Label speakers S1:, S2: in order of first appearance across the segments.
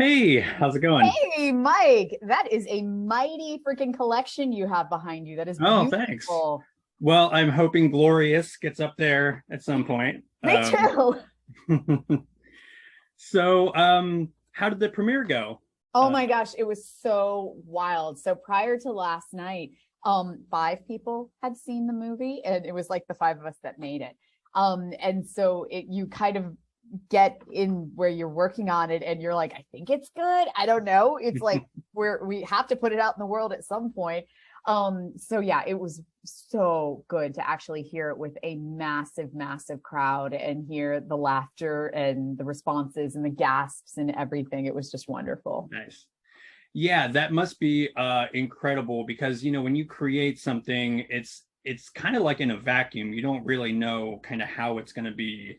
S1: Hey, how's it going?
S2: Hey, Mike, that is a mighty freaking collection you have behind you. That is
S1: Oh, thanks.
S2: beautiful.
S1: Well, I'm hoping Glorious gets up there at some point.
S2: Me too.
S1: How did the premiere go?
S2: Oh
S1: Uh,
S2: my gosh, it was so wild. So prior to last night, five people had seen the movie, and it was like the five of us that made it. And so you kind of get in where you're working on it and you're like, I think it's good. I don't know. It's like we have to put it out in the world at some point. So yeah, it was so good to actually hear it with a massive, massive crowd and hear the laughter and the responses and the gasps and everything. It was just wonderful.
S1: nice. Yeah, that must be incredible because when you create something, it's kind of like in a vacuum. You don't really know kind of how it's going to be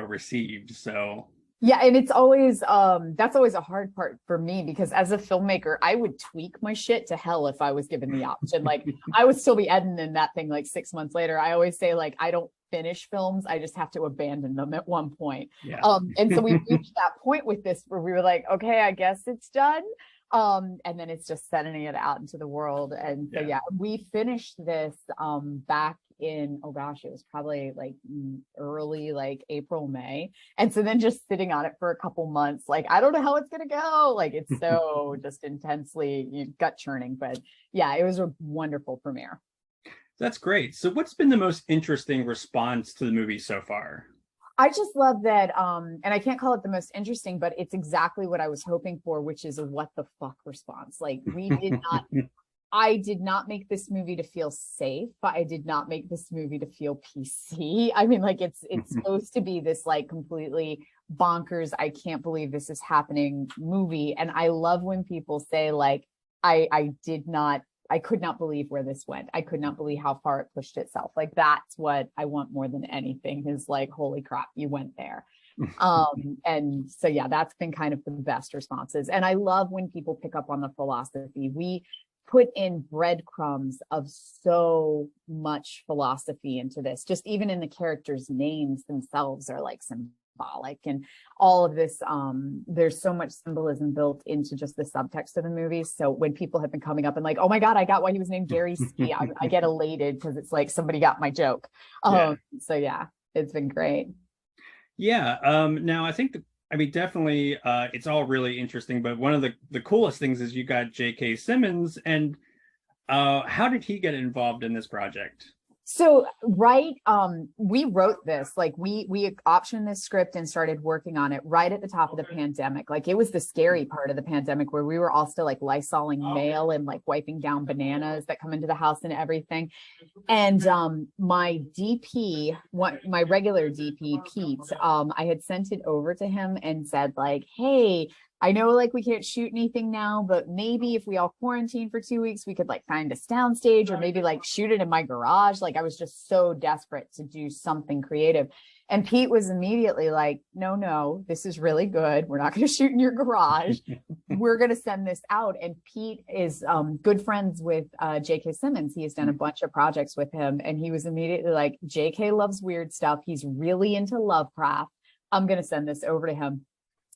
S1: received. So,
S2: Yeah, and it's always that's always a hard part for me because as a filmmaker, I would tweak my shit to hell if I was given the option. Like I would still be editing that thing like 6 months later. I always say like I don't finish films, I just have to abandon them at one point.
S1: yeah.
S2: And so we reached that point with this where we were like, okay, I guess it's done. And then it's just sending it out into the world. And so
S1: Yeah.
S2: yeah, we finished this back in, oh gosh, it was probably like early like April, May. And so then just sitting on it for a couple months, like I don't know how it's gonna go. Like it's so just intensely gut churning. But yeah, it was a wonderful premiere.
S1: That's great. So what's been the most interesting response to the movie so far?
S2: I just love that, and I can't call it the most interesting, but it's exactly what I was hoping for, which is a what the fuck response. Like we did not I did not make this movie to feel safe, but I did not make this movie to feel PC. I mean, like it's supposed to be this like completely bonkers, I can't believe this is happening movie. And I love when people say like, I could not believe where this went. I could not believe how far it pushed itself. Like that's what I want more than anything is like, holy crap, you went there. And so yeah, that's been kind of the best responses. And I love when people pick up on the philosophy. We put in breadcrumbs of so much philosophy into this, just even in the characters' names themselves are like symbolic and all of this. There's so much symbolism built into just the subtext of the movie. So when people have been coming up and like, oh my God, I got why he was named Gary Ski, I get elated because it's like somebody got my joke.
S1: Yeah.
S2: So yeah, it's been great.
S1: Yeah. Now I think I mean definitely it's all really interesting, but one of the coolest things is you got J.K. Simmons and how did he get involved in this project?
S2: So right, we wrote this like we optioned this script and started working on it right at the top of the pandemic. Like it was the scary part of the pandemic where we were all still like lysoling mail and like wiping down bananas that come into the house and everything. And my DP, my regular DP, Pete, I had sent it over to him and said like, hey, I know like we can't shoot anything now, but maybe if we all quarantine for 2 weeks, we could like find a soundstage or maybe like shoot it in my garage. Like I was just so desperate to do something creative. And Pete was immediately like, no, this is really good. We're not going to shoot in your garage. We're going to send this out. And Pete is good friends with J.K. Simmons. He has done a bunch of projects with him. And he was immediately like, J.K. loves weird stuff. He's really into Lovecraft. I'm going to send this over to him.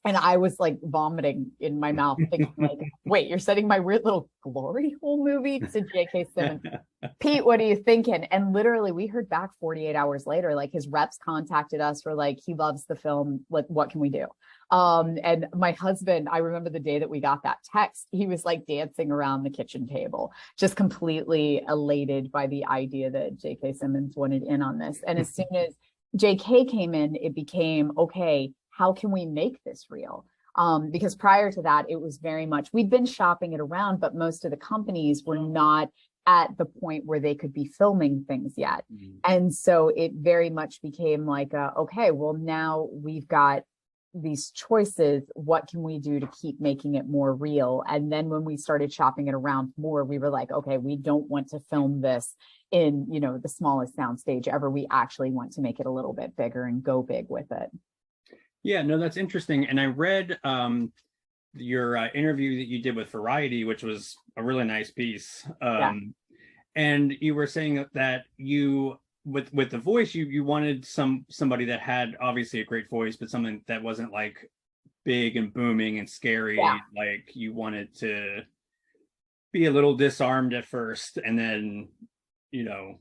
S2: And I was like vomiting in my mouth, thinking like, wait, you're sending my weird little glory hole movie to J.K. Simmons. Pete, what are you thinking? And literally we heard back 48 hours later, like his reps contacted us, were like, he loves the film. What can we do? And my husband, I remember the day that we got that text, he was like dancing around the kitchen table, just completely elated by the idea that J.K. Simmons wanted in on this. And as soon as J.K. came in, it became, okay, how can we make this real? Because prior to that, it was very much, we'd been shopping it around, but most of the companies were not at the point where they could be filming things yet. And so it very much became like, okay, well, now we've got these choices. What can we do to keep making it more real? And then when we started shopping it around more, we were like, okay, we don't want to film this in, the smallest soundstage ever. We actually want to make it a little bit bigger and go big with it.
S1: Yeah, no, that's interesting. And I read your interview that you did with Variety, which was a really nice piece.
S2: Yeah.
S1: And you were saying that you, with the voice, you wanted somebody that had obviously a great voice, but something that wasn't like big and booming and scary.
S2: Yeah.
S1: Like you wanted to be a little disarmed at first, and then, you know,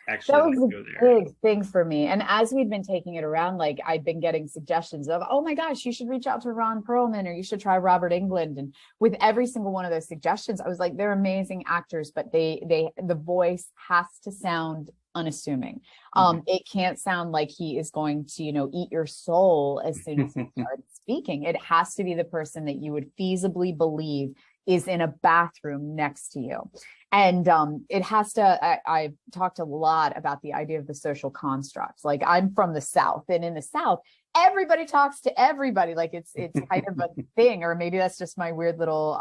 S1: actually
S2: That
S1: like
S2: was
S1: go
S2: a
S1: there.
S2: big thing for me. And as we've been taking it around, like I've been getting suggestions of, oh my gosh, you should reach out to Ron Perlman, or you should try Robert Englund. And with every single one of those suggestions, I was like, they're amazing actors, but the voice has to sound unassuming. It can't sound like he is going to, eat your soul as soon as he starts speaking. It has to be the person that you would feasibly believe is in a bathroom next to you. And it has to, I've talked a lot about the idea of the social constructs. Like I'm from the South, and in the South, everybody talks to everybody. Like it's kind of a thing, or maybe that's just my weird little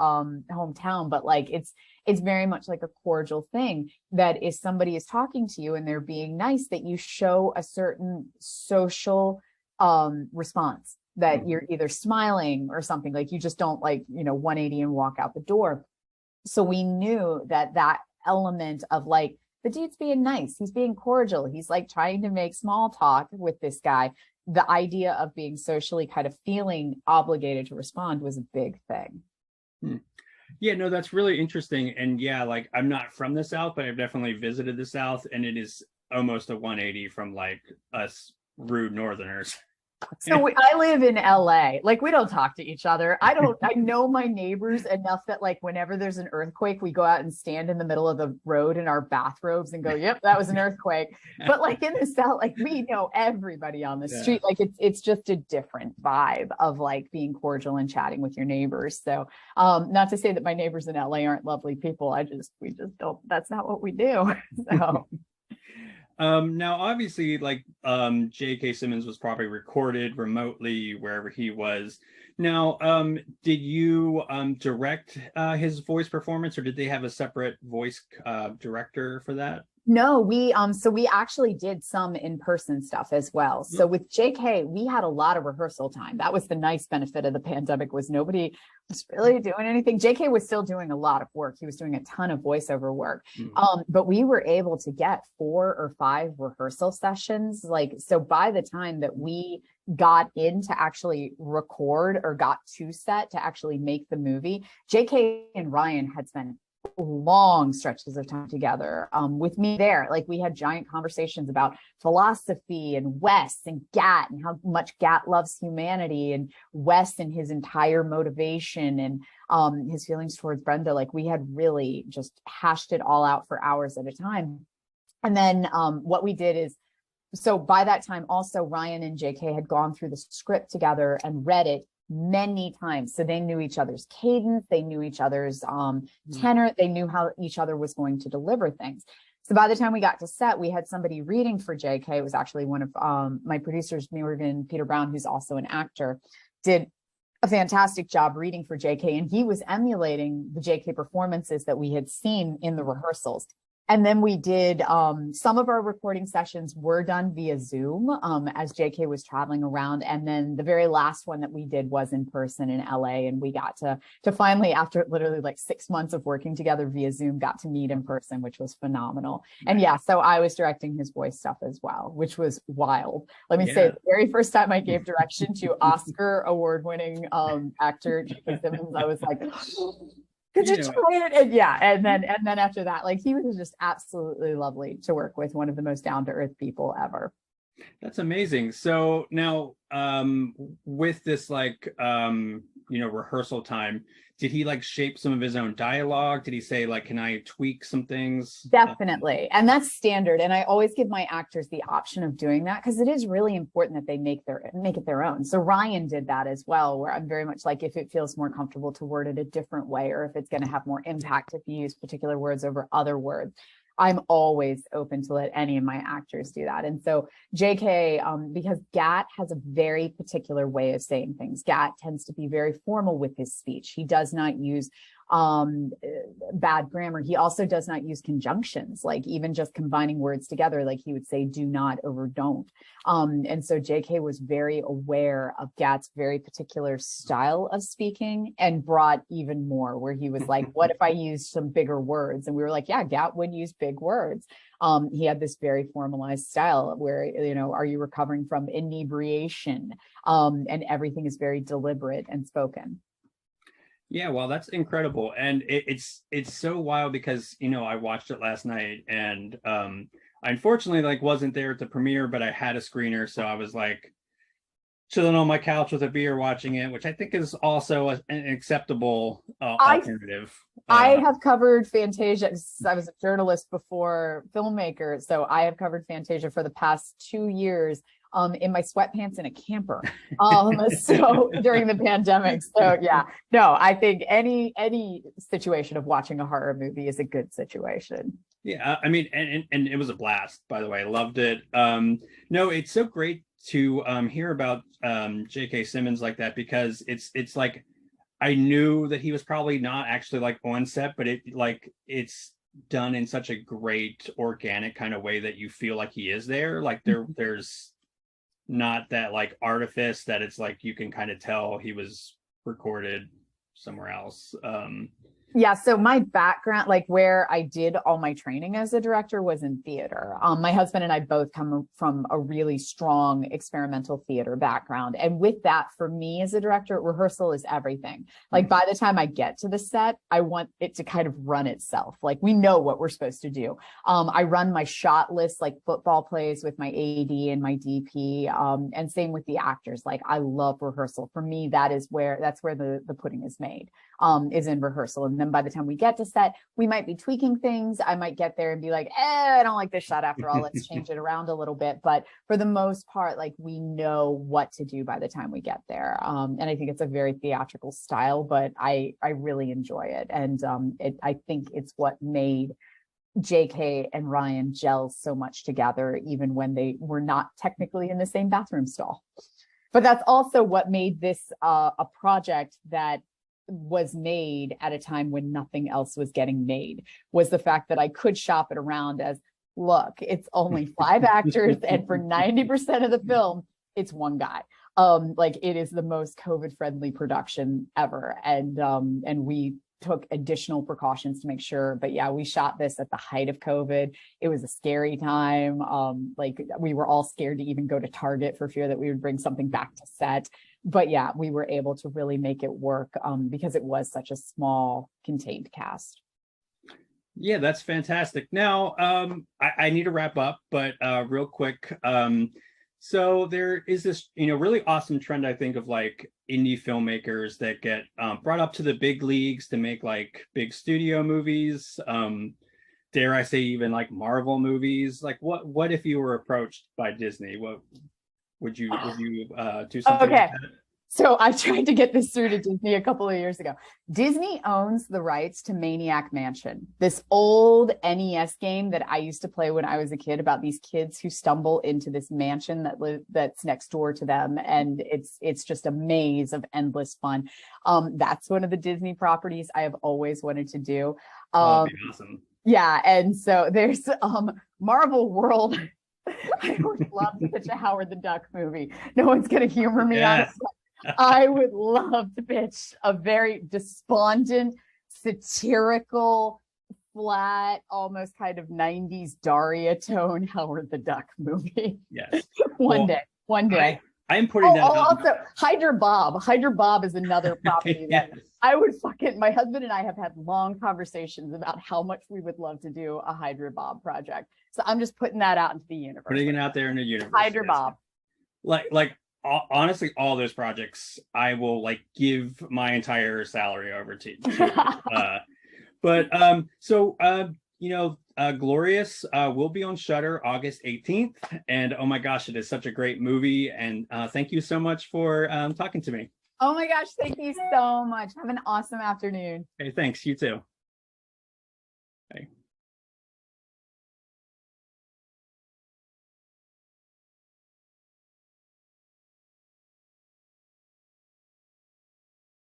S2: hometown, but like it's very much like a cordial thing that if somebody is talking to you and they're being nice, that you show a certain social response, that you're either smiling or something, like you just don't 180 and walk out the door. So we knew that element of like, the dude's being nice, he's being cordial, he's like trying to make small talk with this guy. The idea of being socially kind of feeling obligated to respond was a big thing.
S1: Yeah, no, that's really interesting. And yeah, like I'm not from the South, but I've definitely visited the South, and it is almost a 180 from like us rude Northerners.
S2: So I live in LA. Like we don't talk to each other. I know my neighbors enough that like whenever there's an earthquake, we go out and stand in the middle of the road in our bathrobes and go, yep, that was an earthquake. But like in the South, like we know everybody on the street. Like it's just a different vibe of like being cordial and chatting with your neighbors. So not to say that my neighbors in LA aren't lovely people. We just don't, that's not what we do. So
S1: now obviously like J.K. Simmons was probably recorded remotely wherever he was. Now did you direct his voice performance, or did they have a separate voice director for that?
S2: No, we actually did some in-person stuff as well. So with JK, we had a lot of rehearsal time. That was the nice benefit of the pandemic, was nobody was really doing anything. JK was still doing a lot of work. He was doing a ton of voiceover work. But we were able to get 4 or 5 rehearsal sessions. Like, so by the time that we got in to actually record, or got to set to actually make the movie, JK and Ryan had spent long stretches of time together with me there. Like we had giant conversations about philosophy and Wes and Gat, and how much Gat loves humanity, and Wes and his entire motivation, and his feelings towards Brenda. Like we had really just hashed it all out for hours at a time. And then what we did is, so by that time also Ryan and JK had gone through the script together and read it many times. So they knew each other's cadence, they knew each other's tenor, they knew how each other was going to deliver things. So by the time we got to set, we had somebody reading for JK. It was actually one of my producers, Morgan Peter Brown, who's also an actor, did a fantastic job reading for JK, and he was emulating the JK performances that we had seen in the rehearsals. And then we did some of our recording sessions were done via Zoom as JK was traveling around. And then the very last one that we did was in person in LA. And we got to finally, after literally like 6 months of working together via Zoom, got to meet in person, which was phenomenal. And yeah, so I was directing his voice stuff as well, which was wild. Let me say, the very first time I gave direction to Oscar award-winning actor J.K. Simmons, I was like, could you try it? And then after that, like he was just absolutely lovely to work with, one of the most down-to-earth people ever.
S1: That's amazing. So now with this like rehearsal time, did he like shape some of his own dialogue? Did he say like, can I tweak some things?
S2: Definitely. And that's standard. And I always give my actors the option of doing that, because it is really important that they make it their own. So Ryan did that as well, where I'm very much like, if it feels more comfortable to word it a different way, or if it's going to have more impact if you use particular words over other words, I'm always open to let any of my actors do that. And so JK, because Gat has a very particular way of saying things. Gat tends to be very formal with his speech. He does not use bad grammar. He also does not use conjunctions, like even just combining words together, like he would say do not over don't. And so JK was very aware of Gat's very particular style of speaking and brought even more, where he was like, what if I used some bigger words? And we were like, yeah, Gat would use big words. He had this very formalized style where, you know, are you recovering from inebriation? And everything is very deliberate and spoken.
S1: Yeah, well, that's incredible, and it's so wild because you know I watched it last night, and I unfortunately like wasn't there at the premiere, but I had a screener, so I was like chilling on my couch with a beer watching it, which I think is also an acceptable alternative.
S2: I have covered Fantasia. I was a journalist before filmmaker, so I have covered Fantasia for the past 2 years. In my sweatpants in a camper. So during the pandemic. So yeah, no, I think any situation of watching a horror movie is a good situation.
S1: Yeah, I mean, and it was a blast, by the way. I loved it. No, it's so great to hear about J.K. Simmons like that, because it's like I knew that he was probably not actually like on set, but it's done in such a great organic kind of way that you feel like he is there. Like there's not that like artifice that it's like you can kind of tell he was recorded somewhere else.
S2: Yeah, so my background, like where I did all my training as a director, was in theater. My husband and I both come from a really strong experimental theater background. And with that, for me as a director, rehearsal is everything. Like by the time I get to the set, I want it to kind of run itself. Like we know what we're supposed to do. I run my shot list like football plays with my AD and my DP, and same with the actors. Like I love rehearsal. For me, that's where the pudding is made, is in rehearsal. And then by the time we get to set, we might be tweaking things. I might get there and be like, I don't like this shot after all. Let's change it around a little bit. But for the most part, like we know what to do by the time we get there. And I think it's a very theatrical style, but I really enjoy it. And I think it's what made JK and Ryan gel so much together, even when they were not technically in the same bathroom stall. But that's also what made this a project that was made at a time when nothing else was getting made, was the fact that I could shop it around as, look, it's only 5 actors, and for 90% of the film, it's one guy. Like it is the most COVID friendly production ever. And we took additional precautions to make sure, but yeah, we shot this at the height of COVID. It was a scary time. Like we were all scared to even go to Target for fear that we would bring something back to set. But yeah, we were able to really make it work because it was such a small, contained cast.
S1: Yeah, that's fantastic. Now, I need to wrap up, but real quick, so there is this, really awesome trend, I think, of like indie filmmakers that get brought up to the big leagues to make like big studio movies. Dare I say, even like Marvel movies. Like, what if you were approached by Disney? What would you do something like that?
S2: So I tried to get this through to Disney a couple of years ago. Disney owns the rights to Maniac Mansion, this old NES game that I used to play when I was a kid, about these kids who stumble into this mansion that's next door to them, and it's just a maze of endless fun. That's one of the Disney properties I have always wanted to do.
S1: That'd be awesome.
S2: Yeah, and so there's Marvel World. I would love to pitch a Howard the Duck movie. No one's gonna humor me on it. I would love to pitch a very despondent, satirical, flat, almost kind of 90s Daria tone Howard the Duck movie.
S1: Yes.
S2: One day.
S1: I'm putting that out.
S2: Also, Hydra Bob. Hydra Bob is another property that I would my husband and I have had long conversations about how much we would love to do a Hydra Bob project. So I'm just putting that out into the universe.
S1: Putting it out there in the universe.
S2: Hydra Bob.
S1: Like honestly, all those projects, I will like give my entire salary over to. Glorious will be on Shudder August 18th, and oh my gosh, it is such a great movie. And thank you so much for talking to me.
S2: Oh my gosh, thank you so much. Have an awesome afternoon.
S1: Okay, thanks. You too. Bye.